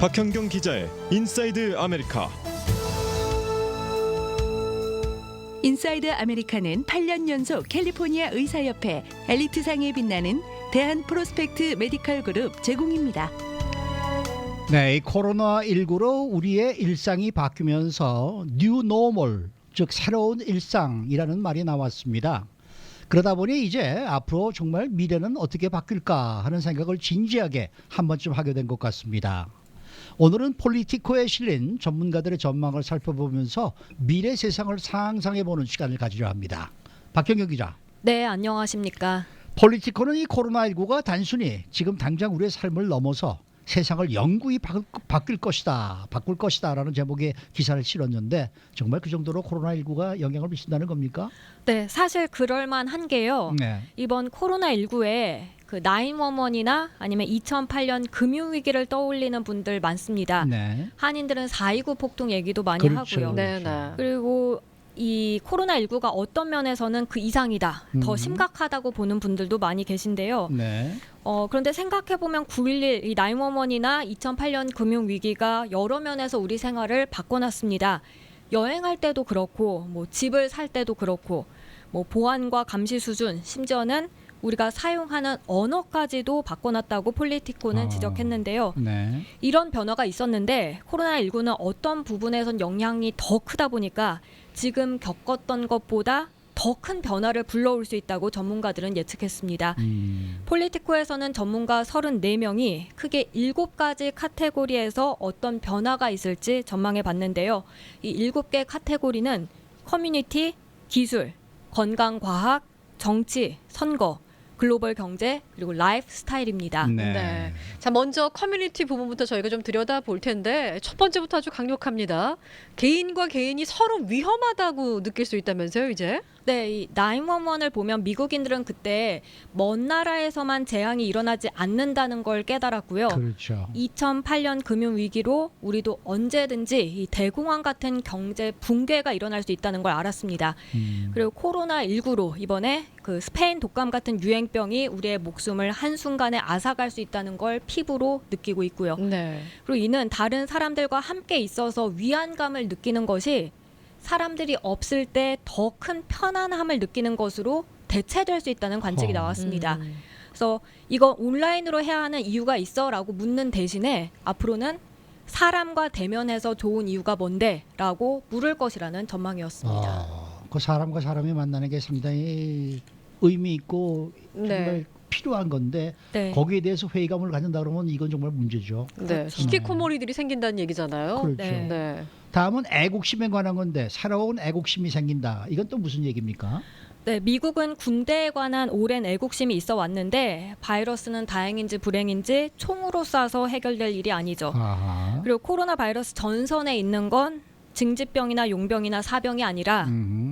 박현경 기자의 인사이드 아메리카. 인사이드 아메리카는 8년 연속 캘리포니아 의사협회 엘리트상에 빛나는 대한 프로스펙트 메디컬 그룹 제공입니다. 네, 이 코로나19로 우리의 일상이 바뀌면서 뉴 노멀, 즉 새로운 일상이라는 말이 나왔습니다. 그러다 보니 이제 앞으로 정말 미래는 어떻게 바뀔까 하는 생각을 진지하게 한 번쯤 하게 된 것 같습니다. 오늘은 폴리티코에 실린 전문가들의 전망을 살펴보면서 미래 세상을 상상해보는 시간을 가지려 합니다. 박경경 기자. 네, 안녕하십니까. 폴리티코는 이 코로나19가 단순히 지금 당장 우리의 삶을 넘어서 세상을 영구히 바꿀 것이다라는 제목의 기사를 실었는데 정말 그 정도로 코로나19가 영향을 미친다는 겁니까? 네, 사실 그럴만한 게요. 네. 이번 코로나19에 그 911이나 아니면 2008년 금융위기를 떠올리는 분들 많습니다. 네. 한인들은 4.29 폭동 얘기도 많이 그렇죠. 하고요. 네. 그리고 이 코로나19가 어떤 면에서는 그 이상이다, 더 심각하다고 보는 분들도 많이 계신데요. 네. 그런데 생각해보면 9.11, 이 911이나 2008년 금융위기가 여러 면에서 우리 생활을 바꿔놨습니다. 여행할 때도 그렇고, 뭐 집을 살 때도 그렇고, 뭐 보안과 감시 수준, 심지어는 우리가 사용하는 언어까지도 바꿔놨다고 폴리티코는 지적했는데요. 네. 이런 변화가 있었는데 코로나19는 어떤 부분에선 영향이 더 크다 보니까 지금 겪었던 것보다 더 큰 변화를 불러올 수 있다고 전문가들은 예측했습니다. 폴리티코에서는 전문가 34명이 크게 7가지 카테고리에서 어떤 변화가 있을지 전망해 봤는데요. 이 7개 카테고리는 커뮤니티, 기술, 건강과학, 정치, 선거, 글로벌 경제, 그리고 라이프 스타일입니다. 네. 자, 먼저 커뮤니티 부분부터 저희가 좀 들여다볼 텐데 첫 번째부터 아주 강력합니다. 개인과 개인이 서로 위험하다고 느낄 수 있다면서요, 이제? 네, 이 911을 보면 미국인들은 그때 먼 나라에서만 재앙이 일어나지 않는다는 걸 깨달았고요. 그렇죠. 2008년 금융위기로 우리도 언제든지 이 대공황 같은 경제 붕괴가 일어날 수 있다는 걸 알았습니다. 그리고 코로나19로 이번에 그 스페인 독감 같은 유행병이 우리의 목숨을 한순간에 앗아갈 수 있다는 걸 피부로 느끼고 있고요. 네. 그리고 이는 다른 사람들과 함께 있어서 위안감을 느끼는 것이 사람들이 없을 때 더 큰 편안함을 느끼는 것으로 대체될 수 있다는 관측이 나왔습니다. 그래서 이거 온라인으로 해야 하는 이유가 있어? 라고 묻는 대신에 앞으로는 사람과 대면해서 좋은 이유가 뭔데? 라고 물을 것이라는 전망이었습니다. 그 사람과 사람이 만나는 게 상당히 의미 있고 정말 필요한 건데 네. 거기에 대해서 회의감을 갖는다 그러면 이건 정말 문제죠. 네. 히키코모리들이 생긴다는 얘기잖아요. 그렇죠. 네. 네. 다음은 애국심에 관한 건데 새로운 애국심이 생긴다. 이건 또 무슨 얘기입니까? 네, 미국은 군대에 관한 오랜 애국심이 있어 왔는데 바이러스는 다행인지 불행인지 총으로 쏴서 해결될 일이 아니죠. 아하. 그리고 코로나 바이러스 전선에 있는 건 징집병이나 용병이나 사병이 아니라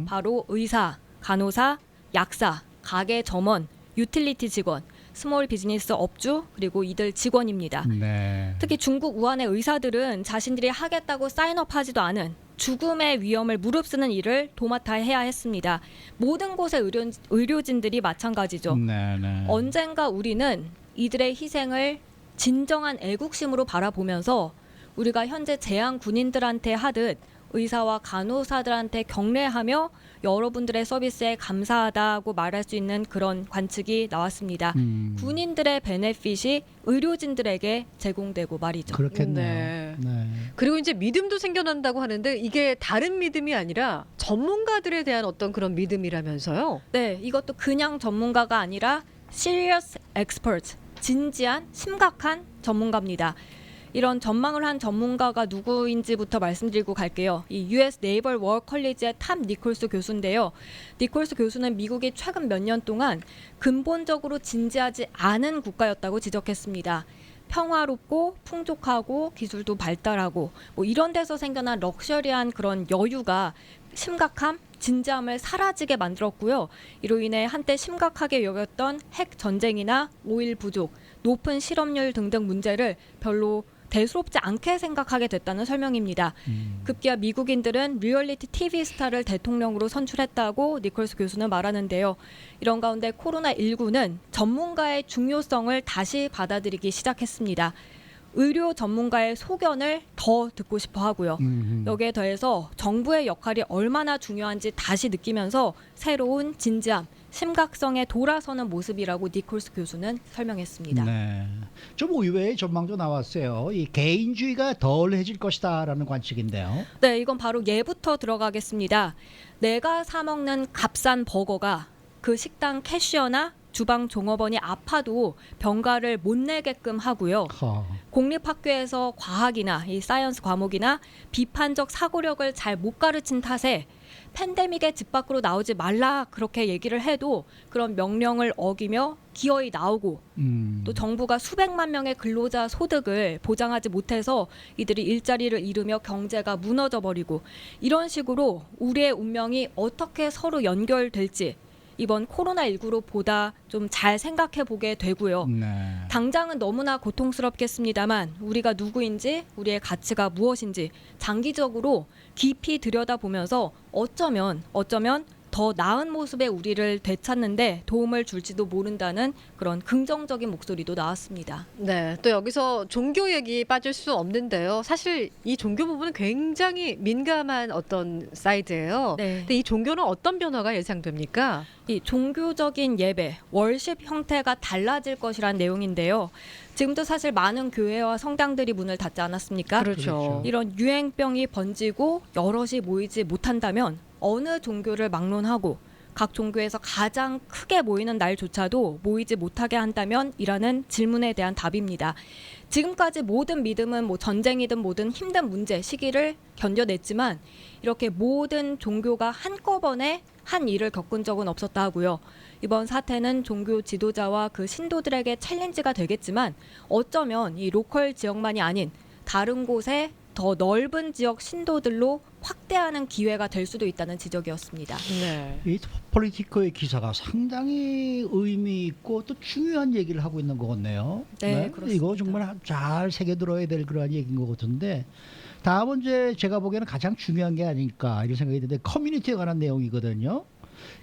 바로 의사, 간호사, 약사, 가게 점원, 유틸리티 직원, 스몰 비즈니스 업주, 그리고 이들 직원입니다. 네. 특히 중국 우한의 의사들은 자신들이 하겠다고 사인업하지도 않은 죽음의 위험을 무릅쓰는 일을 도맡아 해야 했습니다. 모든 곳의 의료진들이 마찬가지죠. 네. 언젠가 우리는 이들의 희생을 진정한 애국심으로 바라보면서 우리가 현재 재향 군인들한테 하듯 의사와 간호사들한테 경례하며 여러분들의 서비스에 감사하다고 말할 수 있는 그런 관측이 나왔습니다. 군인들의 베네핏이 의료진들에게 제공되고 말이죠. 그렇겠네요. 네. 그리고 이제 믿음도 생겨난다고 하는데 이게 다른 믿음이 아니라 전문가들에 대한 어떤 그런 믿음이라면서요? 네, 이것도 그냥 전문가가 아니라 serious expert, 진지한 심각한 전문가입니다. 이런 전망을 한 전문가가 누구인지부터 말씀드리고 갈게요. 이 US 네이벌 워 컬리지의 탐 니콜스 교수인데요. 니콜스 교수는 미국이 최근 몇 년 동안 근본적으로 진지하지 않은 국가였다고 지적했습니다. 평화롭고 풍족하고 기술도 발달하고 뭐 이런 데서 생겨난 럭셔리한 그런 여유가 심각함, 진지함을 사라지게 만들었고요. 이로 인해 한때 심각하게 여겼던 핵 전쟁이나 오일 부족, 높은 실업률 등등 문제를 별로 대수롭지 않게 생각하게 됐다는 설명입니다. 급기야 미국인들은 리얼리티 TV 스타를 대통령으로 선출했다고 니콜스 교수는 말하는데요. 이런 가운데 코로나19는 전문가의 중요성을 다시 받아들이기 시작했습니다. 의료 전문가의 소견을 더 듣고 싶어 하고요. 여기에 더해서 정부의 역할이 얼마나 중요한지 다시 느끼면서 새로운 진지함, 심각성에 돌아서는 모습이라고 니콜스 교수는 설명했습니다. 네. 좀 의외의 전망도 나왔어요. 이 개인주의가 덜해질 것이다라는 관측인데요. 네, 이건 바로 예부터 들어가겠습니다. 내가 사 먹는 값싼 버거가 그 식당 캐셔나 주방 종업원이 아파도 병가를 못 내게끔 하고요. 공립학교에서 과학이나 이 사이언스 과목이나 비판적 사고력을 잘 못 가르친 탓에 팬데믹의 집 밖으로 나오지 말라 그렇게 얘기를 해도 그런 명령을 어기며 기어이 나오고 또 정부가 수백만 명의 근로자 소득을 보장하지 못해서 이들이 일자리를 잃으며 경제가 무너져 버리고 이런 식으로 우리의 운명이 어떻게 서로 연결될지 이번 코로나19로 보다 좀 잘 생각해 보게 되고요. 네. 당장은 너무나 고통스럽겠습니다만 우리가 누구인지 우리의 가치가 무엇인지 장기적으로 깊이 들여다보면서 어쩌면 더 나은 모습의 우리를 되찾는데 도움을 줄지도 모른다는 그런 긍정적인 목소리도 나왔습니다. 네, 또 여기서 종교 얘기 빠질 수 없는데요. 사실 이 종교 부분은 굉장히 민감한 어떤 사이드예요. 네. 근데 이 종교는 어떤 변화가 예상됩니까? 이 종교적인 예배, 월십 형태가 달라질 것이란 내용인데요. 지금도 사실 많은 교회와 성당들이 문을 닫지 않았습니까? 그렇죠. 이런 유행병이 번지고 여럿이 모이지 못한다면 어느 종교를 막론하고 각 종교에서 가장 크게 모이는 날조차도 모이지 못하게 한다면? 이라는 질문에 대한 답입니다. 지금까지 모든 믿음은 뭐 전쟁이든 뭐든 힘든 문제, 시기를 견뎌냈지만 이렇게 모든 종교가 한꺼번에 한 일을 겪은 적은 없었다 하고요. 이번 사태는 종교 지도자와 그 신도들에게 챌린지가 되겠지만 어쩌면 이 로컬 지역만이 아닌 다른 곳에 더 넓은 지역 신도들로 확대하는 기회가 될 수도 있다는 지적이었습니다. 네. 이 폴리티코의 기사가 상당히 의미 있고 또 중요한 얘기를 하고 있는 것 같네요. 네, 그렇습니다. 이거 정말 잘 새겨들어야 될 그런 얘기인 것 같은데 다음은 이제 제가 보기에는 가장 중요한 게 아닐까 이런 생각이 드는데 커뮤니티에 관한 내용이거든요.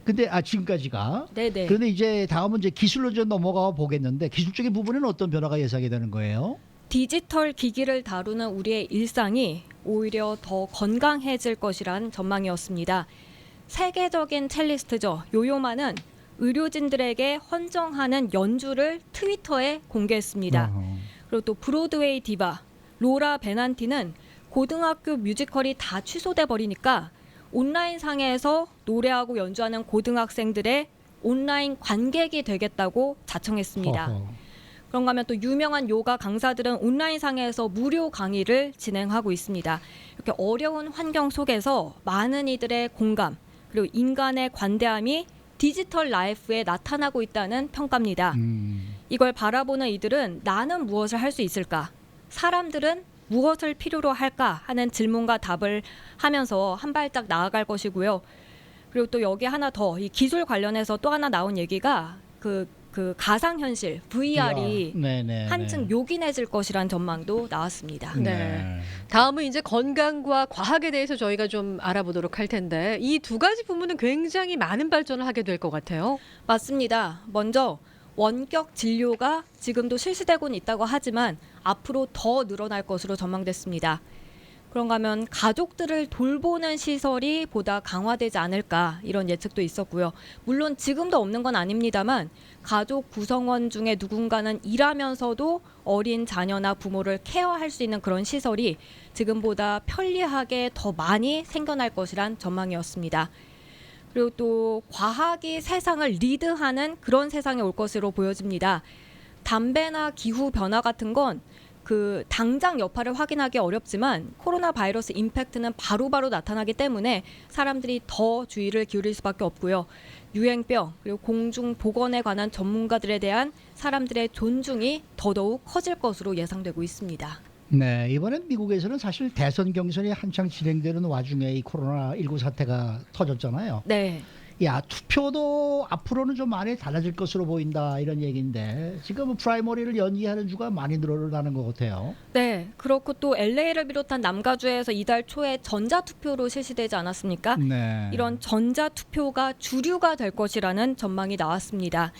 근데 지금까지가 네네. 그런데 이제 다음은 이제 기술로 좀 넘어가 보겠는데 기술적인 부분에는 어떤 변화가 예상이 되는 거예요? 디지털 기기를 다루는 우리의 일상이 오히려 더 건강해질 것이란 전망이었습니다. 세계적인 첼리스트죠. 요요마는 의료진들에게 헌정하는 연주를 트위터에 공개했습니다. 그리고 또 브로드웨이 디바 로라 베난티는 고등학교 뮤지컬이 다 취소돼 버리니까 온라인 상에서 노래하고 연주하는 고등학생들의 온라인 관객이 되겠다고 자청했습니다. 그런가 하면 또 유명한 요가 강사들은 온라인 상에서 무료 강의를 진행하고 있습니다. 이렇게 어려운 환경 속에서 많은 이들의 공감 그리고 인간의 관대함이 디지털 라이프에 나타나고 있다는 평가입니다. 이걸 바라보는 이들은 나는 무엇을 할 수 있을까? 사람들은 무엇을 필요로 할까? 하는 질문과 답을 하면서 한 발짝 나아갈 것이고요. 그리고 또 여기 하나 더 이 기술 관련해서 또 하나 나온 얘기가 그 가상현실 VR이 한층 요긴해질 것이란 전망도 나왔습니다. 네. 다음은 이제 건강과 과학에 대해서 저희가 좀 알아보도록 할 텐데 이 두 가지 부분은 굉장히 많은 발전을 하게 될 것 같아요. 맞습니다. 먼저 원격 진료가 지금도 실시되고는 있다고 하지만 앞으로 더 늘어날 것으로 전망됐습니다. 그런가 하면 가족들을 돌보는 시설이 보다 강화되지 않을까 이런 예측도 있었고요. 물론 지금도 없는 건 아닙니다만 가족 구성원 중에 누군가는 일하면서도 어린 자녀나 부모를 케어할 수 있는 그런 시설이 지금보다 편리하게 더 많이 생겨날 것이란 전망이었습니다. 그리고 또 과학이 세상을 리드하는 그런 세상이 올 것으로 보여집니다. 담배나 기후 변화 같은 건 그 당장 여파를 확인하기 어렵지만 코로나 바이러스 임팩트는 바로바로 나타나기 때문에 사람들이 더 주의를 기울일 수밖에 없고요. 유행병 그리고 공중보건에 관한 전문가들에 대한 사람들의 존중이 더더욱 커질 것으로 예상되고 있습니다. 네, 이번엔 미국에서는 사실 대선 경선이 한창 진행되는 와중에 이 코로나19 사태가 터졌잖아요. 네. 투표도 앞으로는 좀 많이 달라질 것으로 보인다 이런 얘기인데 지금 프라이머리를 연기하는 주가 많이 늘어나는 것 같아요. 네, 그렇고 또 LA를 비롯한 남가주에서 이달 초에 전자투표로 실시되지 않았습니까? 네. 이런 전자투표가 주류가 될 것이라는 전망이 나왔습니다.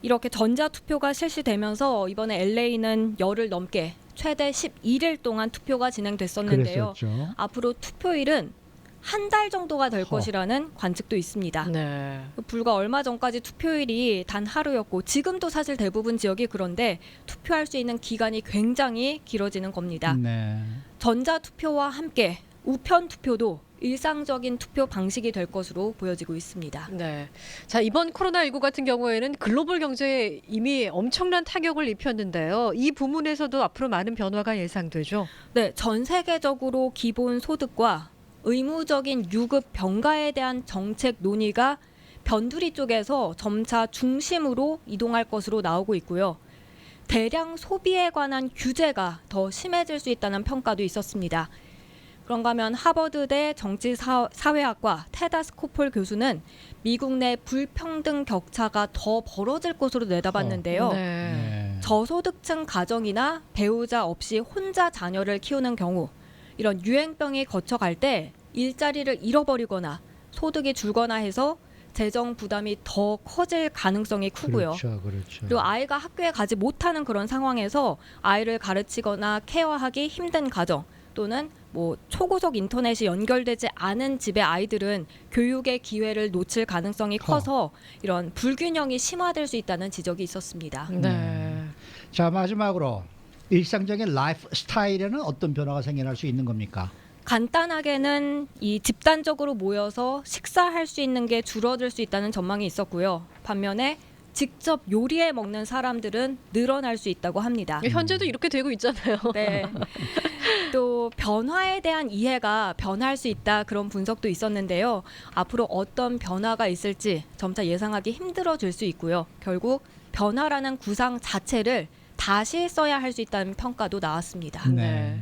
이렇게 전자투표가 실시되면서 이번에 LA는 열흘 넘게 최대 11일 동안 투표가 진행됐었는데요. 그랬었죠. 앞으로 투표일은 한 달 정도가 될 허. 것이라는 관측도 있습니다. 네. 불과 얼마 전까지 투표일이 단 하루였고 지금도 사실 대부분 지역이 그런데 투표할 수 있는 기간이 굉장히 길어지는 겁니다. 네. 전자투표와 함께 우편 투표도 일상적인 투표 방식이 될 것으로 보여지고 있습니다. 네. 자, 이번 코로나19 같은 경우에는 글로벌 경제에 이미 엄청난 타격을 입혔는데요. 이 부문에서도 앞으로 많은 변화가 예상되죠. 네, 전 세계적으로 기본 소득과 의무적인 유급 병가에 대한 정책 논의가 변두리 쪽에서 점차 중심으로 이동할 것으로 나오고 있고요. 대량 소비에 관한 규제가 더 심해질 수 있다는 평가도 있었습니다. 그런가 하면 하버드대 정치사회학과 테다 스코폴 교수는 미국 내 불평등 격차가 더 벌어질 것으로 내다봤는데요. 네. 네. 저소득층 가정이나 배우자 없이 혼자 자녀를 키우는 경우 이런 유행병이 거쳐갈 때 일자리를 잃어버리거나 소득이 줄거나 해서 재정 부담이 더 커질 가능성이 크고요. 그렇죠. 그리고 아이가 학교에 가지 못하는 그런 상황에서 아이를 가르치거나 케어하기 힘든 가정 또는 뭐 초고속 인터넷이 연결되지 않은 집의 아이들은 교육의 기회를 놓칠 가능성이 커서 이런 불균형이 심화될 수 있다는 지적이 있었습니다. 네. 자, 마지막으로 일상적인 라이프 스타일에는 어떤 변화가 생겨날 수 있는 겁니까? 간단하게는 이 집단적으로 모여서 식사할 수 있는 게 줄어들 수 있다는 전망이 있었고요. 반면에 직접 요리해 먹는 사람들은 늘어날 수 있다고 합니다. 현재도 이렇게 되고 있잖아요. 네. 또 변화에 대한 이해가 변할 수 있다 그런 분석도 있었는데요. 앞으로 어떤 변화가 있을지 점차 예상하기 힘들어질 수 있고요. 결국 변화라는 구상 자체를 다시 써야 할 수 있다는 평가도 나왔습니다. 네.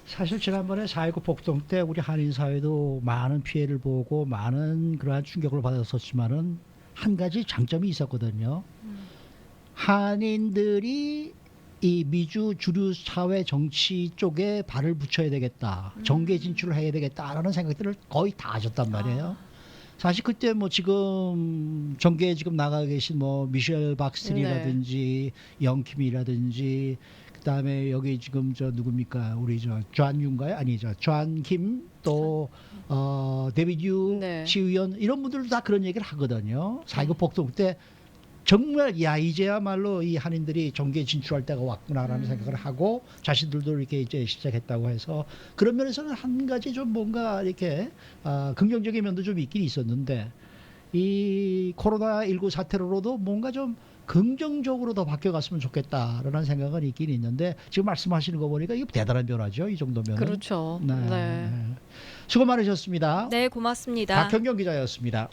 사실 지난번에 4.19 폭동 때 우리 한인 사회도 많은 피해를 보고 많은 그러한 충격을 받았었지만은 한 가지 장점이 있었거든요. 한인들이 이 미주 주류 사회 정치 쪽에 발을 붙여야 되겠다, 정계 진출을 해야 되겠다라는 생각들을 거의 다 하셨단 말이에요. 사실 그때 뭐 지금 정계에 지금 나가 계신 뭐 미셸 박스트리라든지 영킴이라든지 그다음에 여기 지금 저 누굽니까 우리 저 존윤가요? 아니죠 존김 또 데비드 네. 시의원 이런 분들도 다 그런 얘기를 하거든요. 4.19 폭동 때 정말 야 이제야말로 이 한인들이 정계에 진출할 때가 왔구나라는 생각을 하고 자신들도 이렇게 이제 시작했다고 해서 그런 면에서는 한 가지 좀 뭔가 이렇게 긍정적인 면도 좀 있긴 있었는데 이 코로나19 사태로도 뭔가 좀 긍정적으로 더 바뀌어갔으면 좋겠다라는 생각은 있긴 있는데 지금 말씀하시는 거 보니까 이거 대단한 변화죠. 이 정도면. 그렇죠. 네. 네. 수고 많으셨습니다. 네, 고맙습니다. 박현경 기자였습니다.